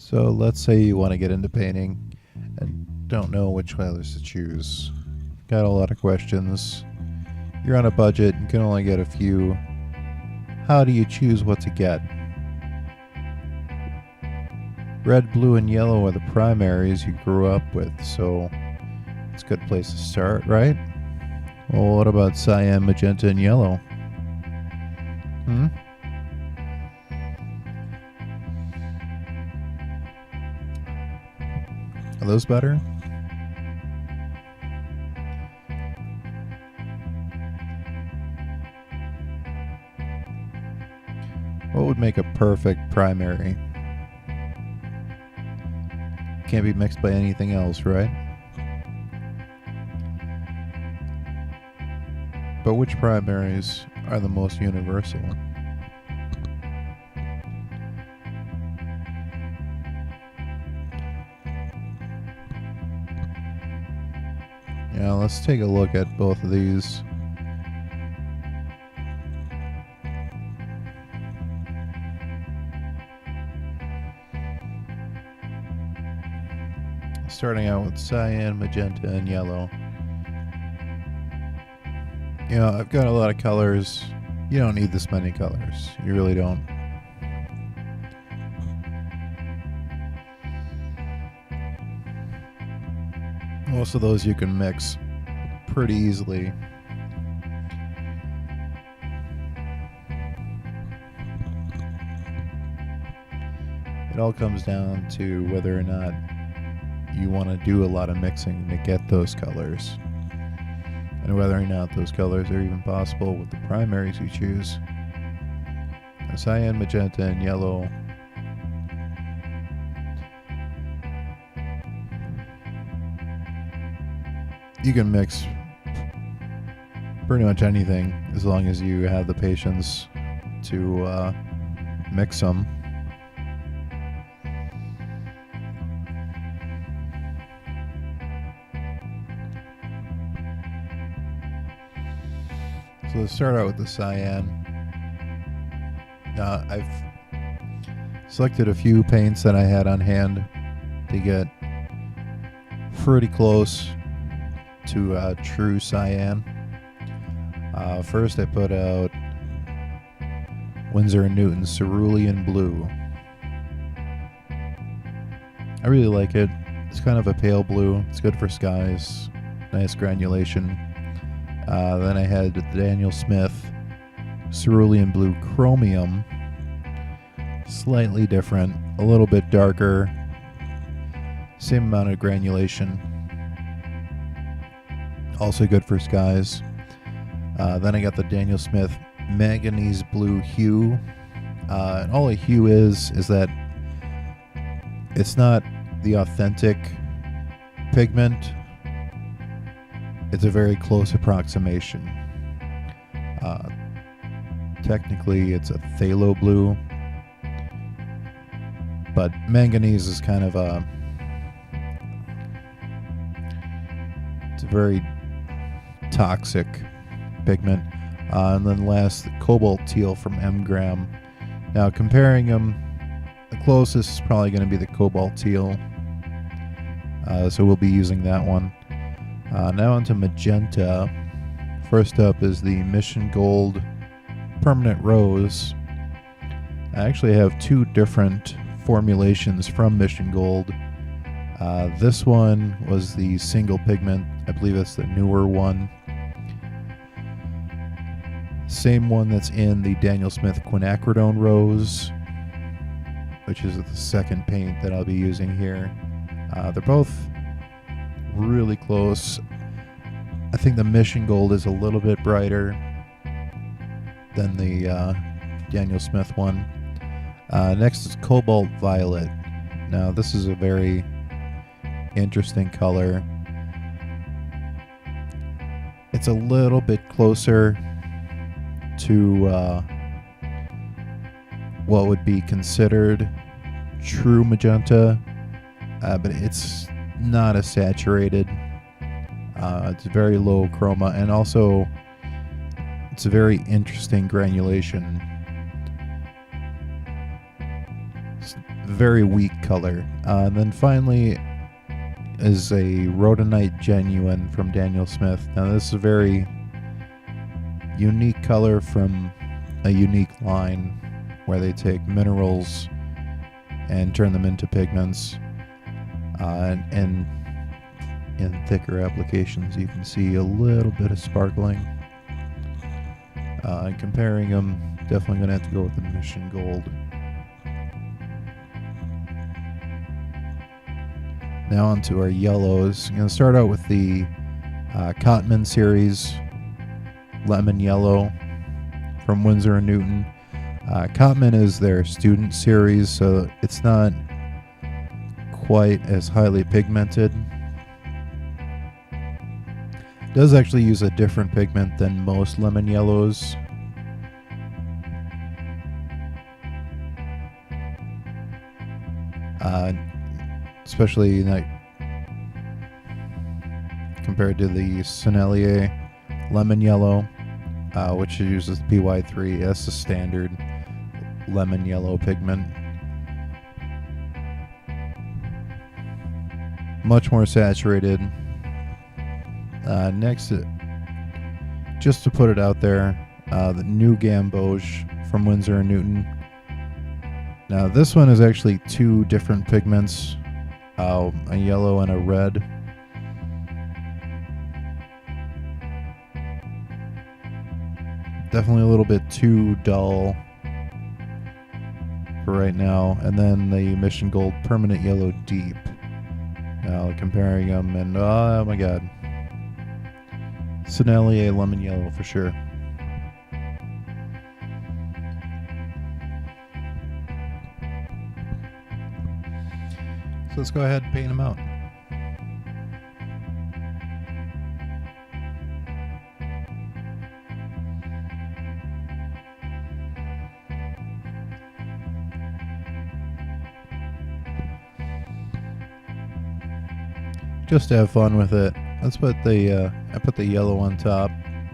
So let's say you want to get into painting and don't know which colors to choose. Got a lot of questions. You're on a budget and can only get a few. How do you choose what to get? Red, blue, and yellow are the primaries you grew up with, so it's a good place to start, right? Well, what about cyan, magenta, and yellow? Hmm? Are those better? What would make a perfect primary? Can't be mixed by anything else, right? But which primaries are the most universal? Yeah, let's take a look at both of these. Starting out with cyan, magenta, and yellow. You know, I've got a lot of colors. You don't need this many colors. You really don't. Most of those you can mix pretty easily. It all comes down to whether or not you want to do a lot of mixing to get those colors, and whether or not those colors are even possible with the primaries you choose. Now, cyan, magenta, and yellow. You can mix pretty much anything as long as you have the patience to mix them. So let's start out with the cyan. I've selected a few paints that I had on hand to get pretty close to true cyan. First I put out Winsor & Newton's Cerulean Blue. I really like it. It's kind of a pale blue. It's good for skies. Nice granulation. Then I had the Daniel Smith Cerulean Blue Chromium. Slightly different. A little bit darker. Same amount of granulation. Also good for skies. Then I got the Daniel Smith Manganese Blue Hue. And all a hue is that it's not the authentic pigment. It's a very close approximation. Technically, it's a phthalo blue, but manganese is kind of it's a very toxic pigment. And then last, the cobalt teal from M-Gram. Now, comparing them, the closest is probably going to be the cobalt teal. So we'll be using that one. Now onto magenta. First up is the Mission Gold Permanent Rose. I actually have two different formulations from Mission Gold. This one was the single pigment. I believe it's the newer one. Same one that's in the Daniel Smith Quinacridone Rose, which is the second paint that I'll be using here. They're both really close. I think the Mission Gold is a little bit brighter than the Daniel Smith one. Next is Cobalt Violet. Now this is a very interesting color. It's a little bit closer to what would be considered true magenta, but it's not as saturated. It's very low chroma, and also it's a very interesting granulation. very weak color. And then finally is a Rhodonite Genuine from Daniel Smith. Now this is a very unique color from a unique line where they take minerals and turn them into pigments. And in thicker applications you can see a little bit of sparkling. And comparing them, definitely going to have to go with the Mission Gold. Now onto our yellows. I'm going to start out with the Cotman series Lemon Yellow from Winsor & Newton. Cotman is their student series, so it's not quite as highly pigmented. It does actually use a different pigment than most lemon yellows. Especially like compared to the Sennelier Lemon Yellow, which uses PY3. That's the standard lemon yellow pigment. Much more saturated. Next, just to put it out there, the new Gamboge from Winsor & Newton. Now this one is actually two different pigments, a yellow and a red. Definitely a little bit too dull for right now. And then the Mission Gold Permanent Yellow Deep. Now comparing them, and oh my god, Sennelier Lemon Yellow for sure. So let's go ahead and paint them out. Just to have fun with it, let's put the I put the yellow on top,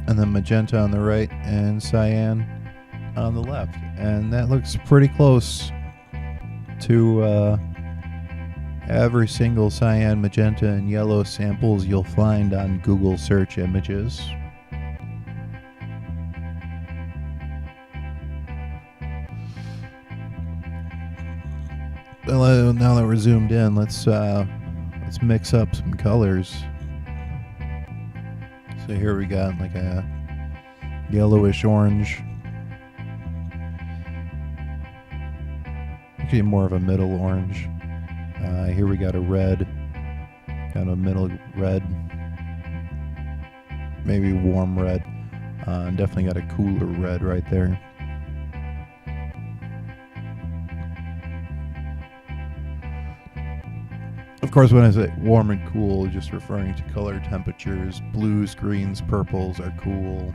and then magenta on the right, and cyan on the left, and that looks pretty close to every single cyan, magenta, and yellow samples you'll find on Google search images. Now that we're zoomed in, let's mix up some colors. So here we got like a yellowish orange. Actually more of a middle orange. Here we got a red, kind of a middle red, maybe warm red. Definitely got a cooler red right there. Of course, when I say warm and cool, just referring to color temperatures. Blues, greens, purples are cool.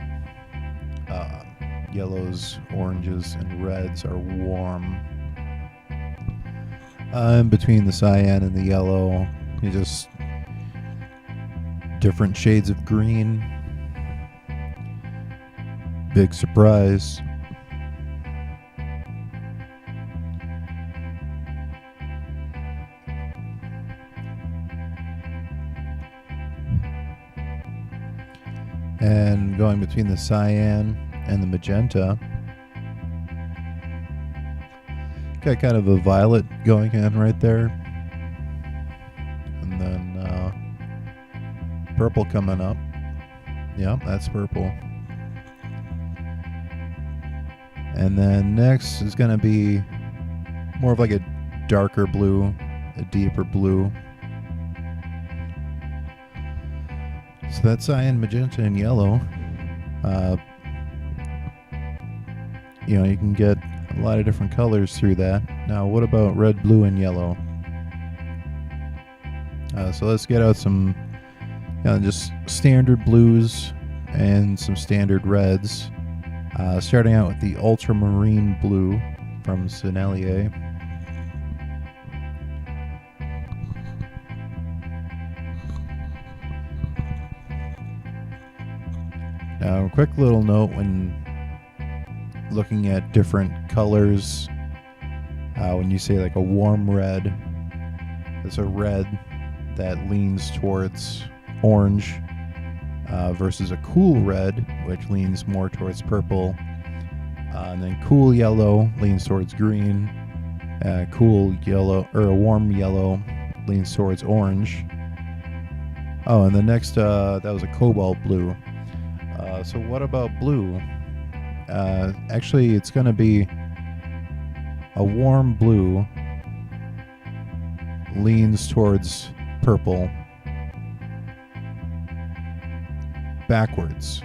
Yellows, oranges, and reds are warm. In between the cyan and the yellow, you just different shades of green. Big surprise. And going between the cyan and the magenta, got kind of a violet going in right there, and then purple coming up. Yeah, that's purple. And then next is going to be more of like a darker blue, a deeper blue. So that's cyan, magenta, and yellow. You can get a lot of different colors through that. Now, what about red, blue, and yellow? So let's get out some just standard blues and some standard reds. Starting out with the ultramarine blue from Sennelier. Now, a quick little note when looking at different colors When you say like a warm red, it's a red that leans towards orange versus a cool red, which leans more towards purple. And then cool yellow leans towards green. Cool yellow, or a warm yellow, leans towards orange. Oh, and the next, that was a cobalt blue. So what about blue? Actually, it's going to be a warm blue leans towards purple backwards.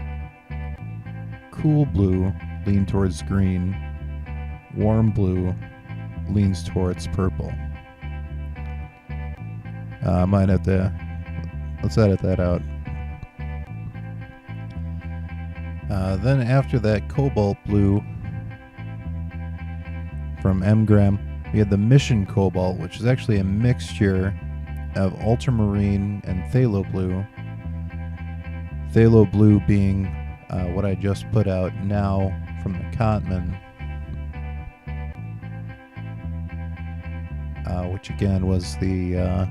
Cool blue lean towards green. Warm blue leans towards purple. I might have to, let's edit that out. Then after that cobalt blue from Mgram, we had the Mission Cobalt, which is actually a mixture of ultramarine and phthalo blue. Phthalo blue being what I just put out now from the Cotman, which again was the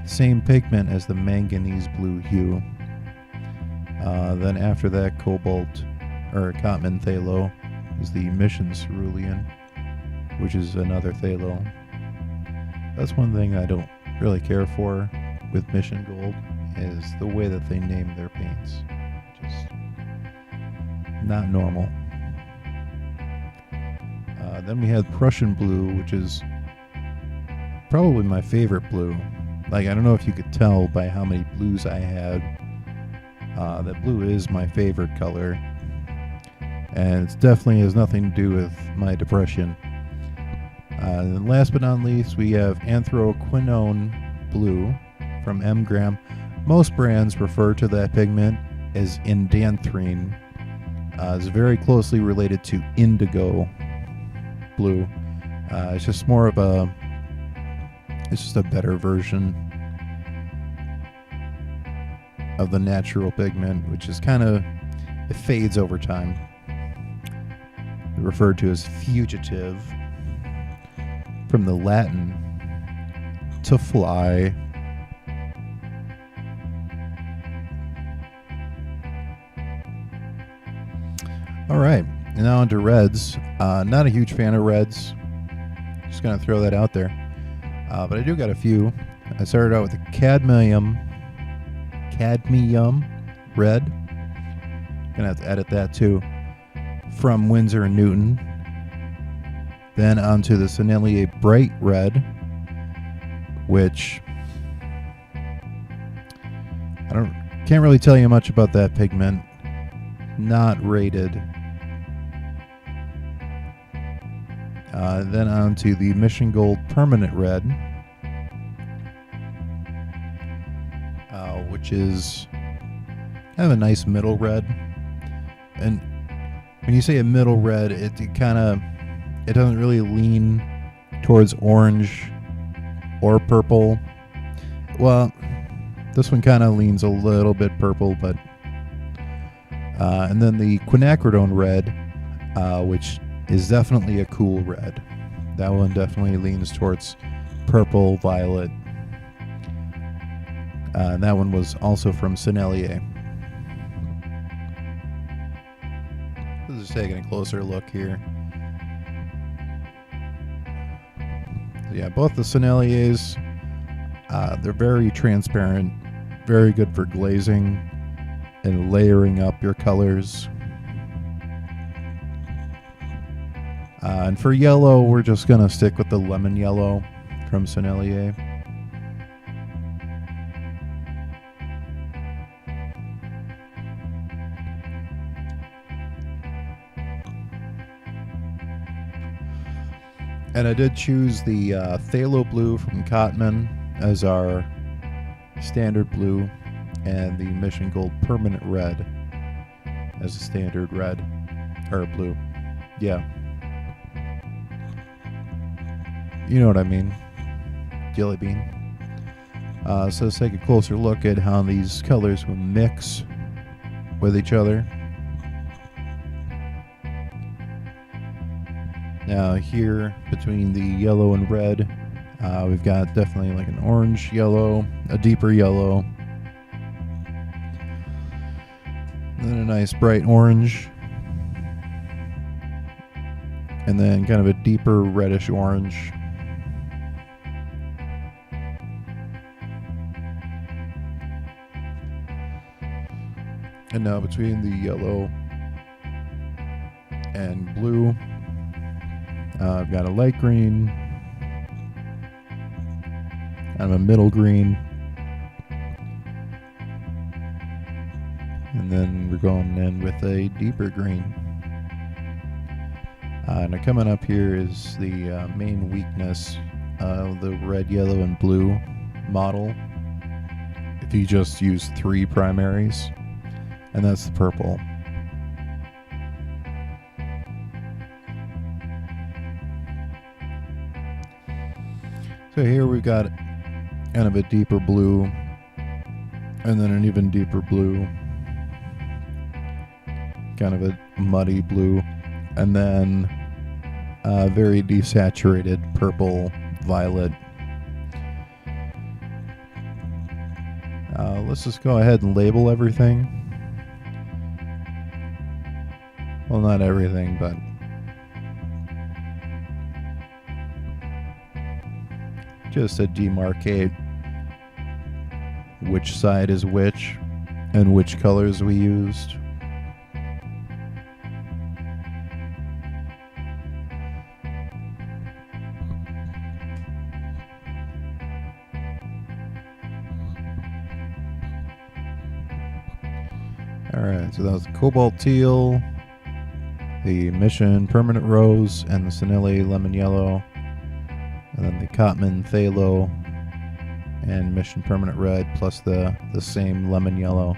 same pigment as the manganese blue hue. Then after that cobalt, or Cotman phthalo, is the Mission Cerulean, which is another phthalo. That's one thing I don't really care for with Mission Gold, is the way that they name their paints. Just not normal. Then we had Prussian blue, which is probably my favorite blue. Like, I don't know if you could tell by how many blues I had. That blue is my favorite color. And it definitely has nothing to do with my depression. And last but not least, we have anthraquinone blue from Mgram. Most brands refer to that pigment as indanthrene. It's very closely related to indigo blue. It's just more of a, it's just a better version of the natural pigment, which is kind of, it fades over time. Referred to as fugitive, from the Latin to fly. All right, and now onto reds. Not a huge fan of reds. Just gonna throw that out there. But I do got a few. I started out with a cadmium red. Gonna have to edit that too. From Winsor and Newton. Then onto the Sennelier Bright Red, which can't really tell you much about that pigment. Not rated. Then onto the Mission Gold Permanent Red, which is kind of a nice middle red. And when you say a middle red, it doesn't really lean towards orange or purple. Well, this one kind of leans a little bit purple, but and then the quinacridone red, which is definitely a cool red. That one definitely leans towards purple, violet. And that one was also from Sennelier. Just taking a closer look here. Yeah, both the Senneliers, they're very transparent, very good for glazing and layering up your colors. And for yellow, we're just going to stick with the lemon yellow from Sennelier. And I did choose the phthalo blue from Cotman as our standard blue, and the Mission Gold Permanent Red as a standard red, or blue. Yeah. You know what I mean. Jelly bean. So let's take a closer look at how these colors will mix with each other. Now here between the yellow and red, we've got definitely like an orange yellow, a deeper yellow, then a nice bright orange, and then kind of a deeper reddish orange. And now between the yellow and blue, I've got a light green, kind of a middle green, and then we're going in with a deeper green. Now coming up here is the main weakness of the red, yellow, and blue model. If you just use 3 primaries, and that's the purple. So here we've got kind of a deeper blue, and then an even deeper blue, kind of a muddy blue, and then a very desaturated purple violet. Let's just go ahead and label everything. Well, not everything, but just to demarcate which side is which and which colors we used. Alright, so that was the cobalt teal, the mission permanent rose, and the Senilli lemon yellow, and then the Cotman phthalo and mission permanent red, plus the same lemon yellow.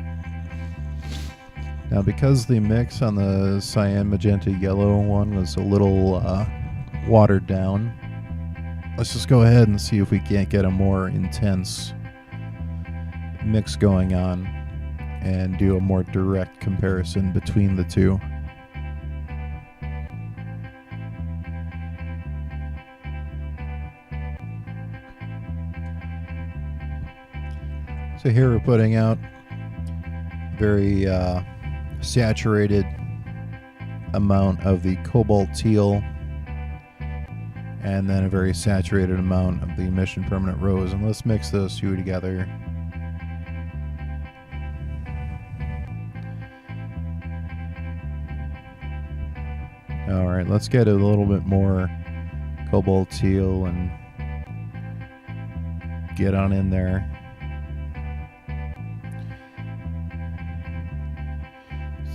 Now because the mix on the cyan magenta yellow one was a little watered down, let's just go ahead and see if we can't get a more intense mix going on and do a more direct comparison between the two. So here we're putting out very saturated amount of the cobalt teal, and then a very saturated amount of the mission permanent rose, and let's mix those two together. Alright, let's get a little bit more cobalt teal and get on in there.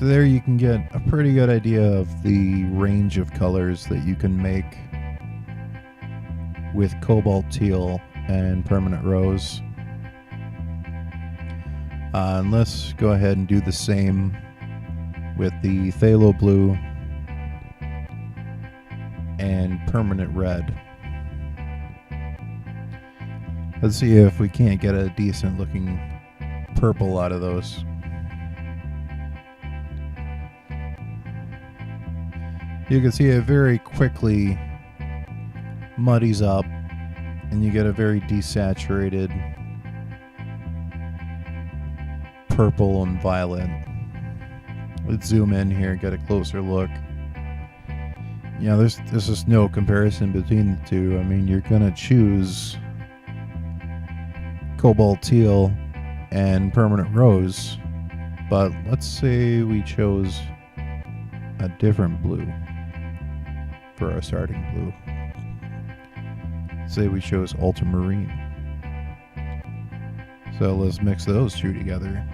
So there you can get a pretty good idea of the range of colors that you can make with cobalt teal and permanent rose. And let's go ahead and do the same with the phthalo blue and permanent red. Let's see if we can't get a decent looking purple out of those. You can see it very quickly muddies up and you get a very desaturated purple and violet. Let's zoom in here and get a closer look. You know, there's just no comparison between the two. I mean, you're gonna choose cobalt teal and permanent rose, but let's say we chose a different blue for our starting blue. Say we chose ultramarine. So let's mix those two together,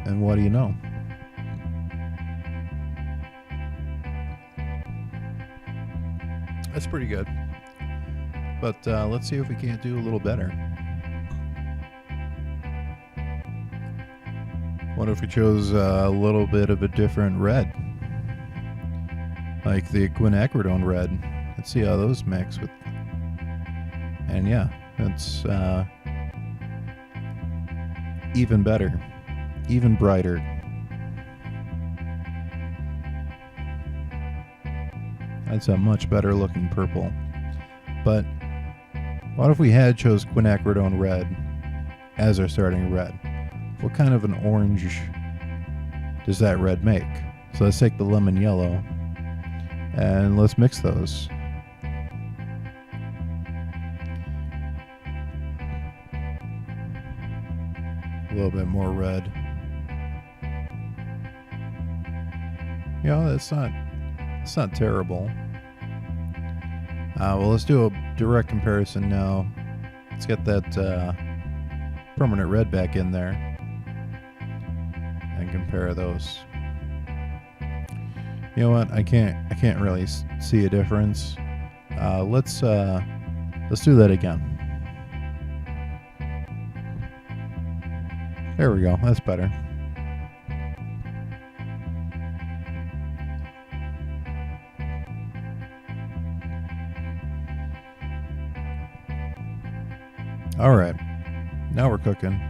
and what do you know? That's pretty good. But let's see if we can't do a little better. What if we chose a little bit of a different red? Like the quinacridone red. Let's see how those mix with. And yeah, that's even better, even brighter. That's a much better looking purple. But what if we had chose quinacridone red as our starting red? What kind of an orange does that red make? So let's take the lemon yellow and let's mix those. A little bit more red. You know, it's not terrible. Well, let's do a direct comparison now. Let's get that permanent red back in there and compare those. You know what? I can't really see a difference. Let's do that again. There we go. That's better. All right. Now we're cooking.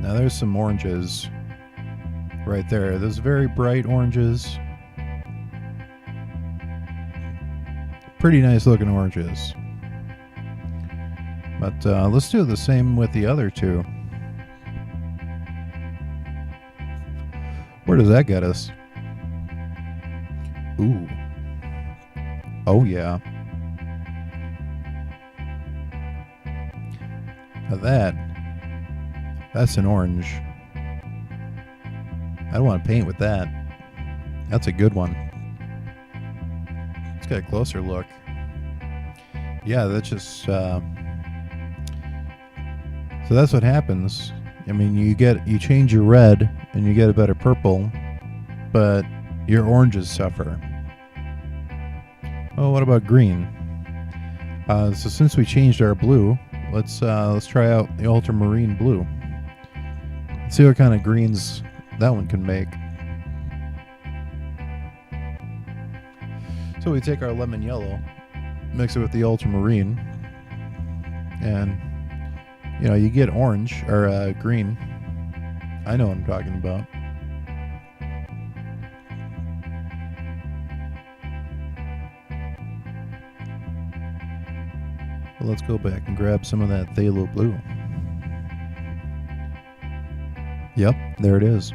Now there's some oranges right there. Those very bright oranges. Pretty nice looking oranges. But let's do the same with the other two. Where does that get us? Ooh. Oh yeah. Now that's an orange. I don't want to paint with that. That's a good one. Let's get a closer look. Yeah, that's just so that's what happens. I mean, you change your red and you get a better purple, but your oranges suffer. Oh, what about green? So since we changed our blue, let's try out the ultramarine blue. Let's see what kind of greens that one can make. So we take our lemon yellow, mix it with the ultramarine, and you know, you get orange or green. I know what I'm talking about. Well, let's go back and grab some of that phthalo blue. Yep, there it is.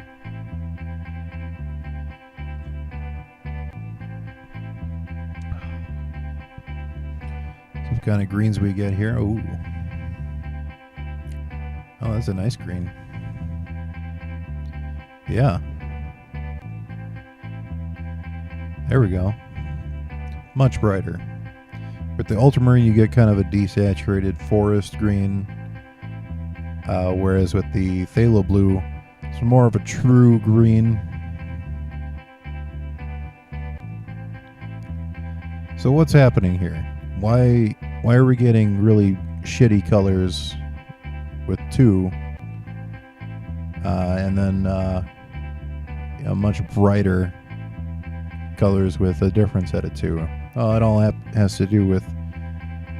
So what kind of greens we get here? Ooh. Oh, that's a nice green. Yeah. There we go. Much brighter. With the ultramarine, you get kind of a desaturated forest green, whereas with the phthalo blue, it's more of a true green. So what's happening here? Why are we getting really shitty colors with two, and then much brighter colors with a different set of two? Oh, it all has to do with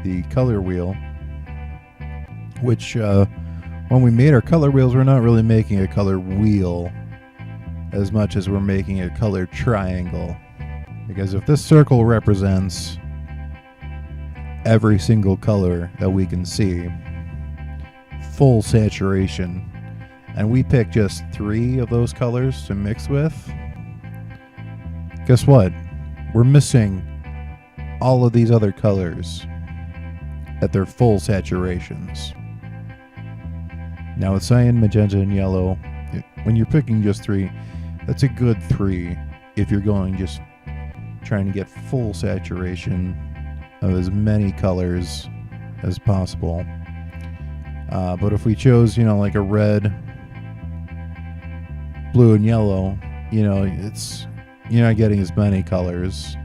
the color wheel, which when we made our color wheels, we're not really making a color wheel as much as we're making a color triangle. Because if this circle represents every single color that we can see, full saturation, and we pick just 3 of those colors to mix with, guess what? We're missing all of these other colors at their full saturations. Now with cyan, magenta, and yellow, when you're picking just 3, that's a good 3 if you're going just trying to get full saturation of as many colors as possible. But if we chose, like a red, blue, and yellow, you're not getting as many colors.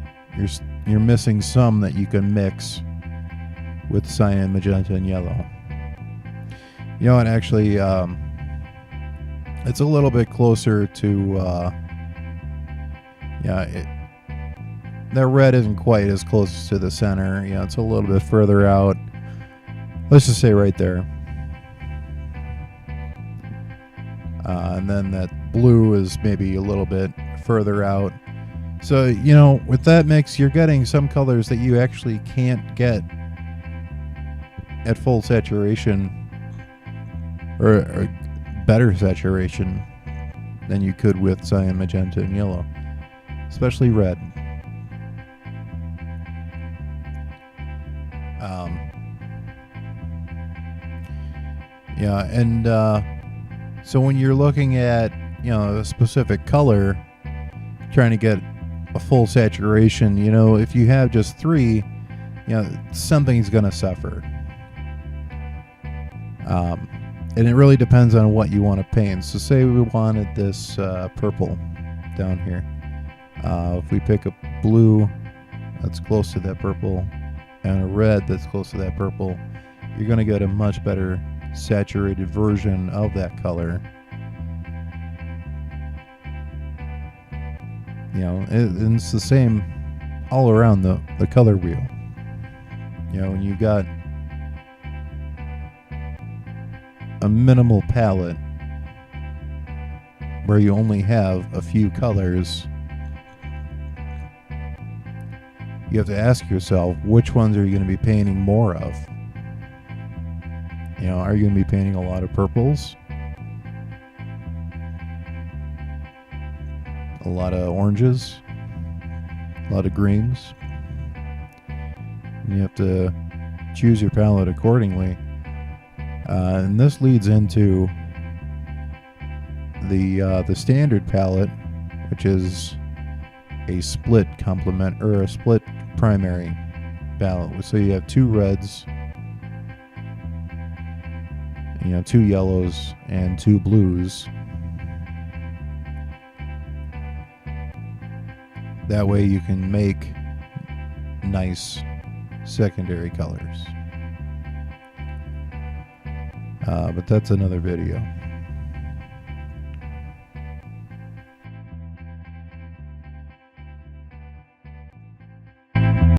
You're missing some that you can mix with cyan, magenta, and yellow. And actually, it's a little bit closer to, that red isn't quite as close to the center. It's a little bit further out. Let's just say right there. And then that blue is maybe a little bit further out. So, you know, with that mix, you're getting some colors that you actually can't get at full saturation or better saturation than you could with cyan, magenta, and yellow, especially red. Yeah, and so when you're looking at, you know, a specific color, trying to get a full saturation, you know, if you have just 3, you know, something's going to suffer. And it really depends on what you want to paint. So say we wanted this purple down here. If we pick a blue that's close to that purple and a red that's close to that purple, you're going to get a much better saturated version of that color. You know, and it's the same all around the color wheel. You know, when you've got a minimal palette where you only have a few colors, you have to ask yourself, which ones are you going to be painting more of? You know, are you going to be painting a lot of purples? A lot of oranges? A lot of greens? And you have to choose your palette accordingly. And this leads into the standard palette, which is a split complement or a split primary palette. So you have 2 reds, you know, 2 yellows and 2 blues. That way you can make nice secondary colors. But that's another video.